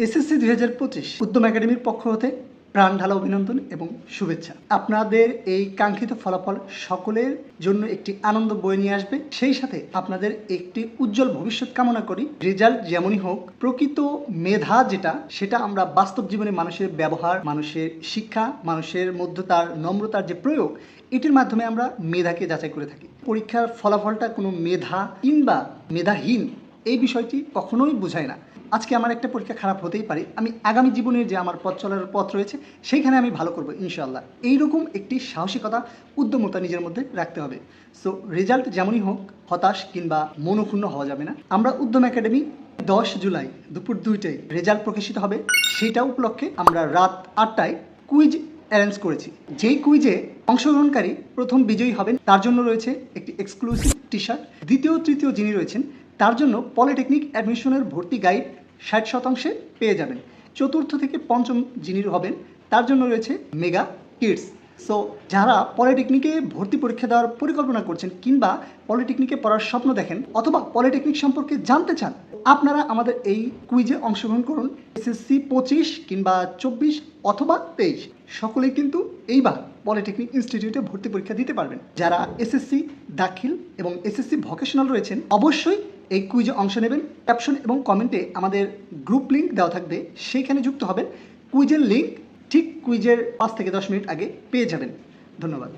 SSC 2025 উদ্যম একাডেমির পক্ষ হতে প্রাণ ঢালা অভিনন্দন এবং শুভেচ্ছা। আপনাদের এই কাঙ্ক্ষিত ফলাফল সকলের জন্য একটি আনন্দ বয়ে নিয়ে আসবে, সেই সাথে আপনাদের একটি উজ্জ্বল ভবিষ্যৎ কামনা করি। রেজাল্ট যেমনই হোক, প্রকৃত মেধা যেটা সেটা আমরা বাস্তব জীবনে মানুষের ব্যবহার, মানুষের শিক্ষা, মানুষের মধ্যে তার নম্রতার যে প্রয়োগ, এটির মাধ্যমে আমরা মেধাকে যাচাই করে থাকি। পরীক্ষার ফলাফলটা কোনো মেধা কিংবা মেধাহীন এই বিষয়টি কখনোই বোঝায় না। আজকে আমার একটা পরীক্ষা খারাপ হতেই পারে, আমি আগামী জীবনের যে আমার পথ চলার পথ রয়েছে সেইখানে আমি ভালো করবো ইনশাআল্লাহ। এইরকম একটি সাহসিকতা, উদ্যমতা নিজের মধ্যে রাখতে হবে। সো রেজাল্ট যেমনই হোক, হতাশ কিংবা মনক্ষুণ্ণ হওয়া যাবে না। আমরা উদ্যম একাডেমি 10 জুলাই দুপুর 2টায় রেজাল্ট প্রকাশিত হবে, সেটা উপলক্ষে আমরা রাত 8টায় কুইজ অ্যারেঞ্জ করেছি। যেই কুইজে অংশগ্রহণকারী প্রথম বিজয়ী হবেন, তার জন্য রয়েছে একটি এক্সক্লুসিভ টি শার্ট। দ্বিতীয় তৃতীয় যিনি রয়েছেন তার জন্য পলিটেকনিক অ্যাডমিশনের ভর্তি গাইড 60% পেয়ে যাবেন। চতুর্থ থেকে পঞ্চম যিনি হবেন তার জন্য রয়েছে মেগা কিডস। সো যারা পলিটেকনিকে ভর্তি পরীক্ষা দেওয়ার পরিকল্পনা করছেন কিংবা পলিটেকনিকে পড়ার স্বপ্ন দেখেন অথবা পলিটেকনিক সম্পর্কে জানতে চান, আপনারা আমাদের এই কুইজে অংশগ্রহণ করুন। এসএসসি 25 কিংবা 24 অথবা 23 সকলেই কিন্তু এইবার পলিটেকনিক ইনস্টিটিউটে ভর্তি পরীক্ষা দিতে পারবেন। যারা এসএসসি দাখিল এবং এসএসসি ভোকেশনাল রয়েছেন অবশ্যই এই কুইজে অংশ নেবেন। ক্যাপশন এবং কমেন্টে আমাদের গ্রুপ লিঙ্ক দেওয়া থাকবে, সেইখানে যুক্ত হবেন। কুইজের লিঙ্ক ঠিক কুইজের 5 থেকে 10 মিনিট আগে পেয়ে যাবেন। ধন্যবাদ।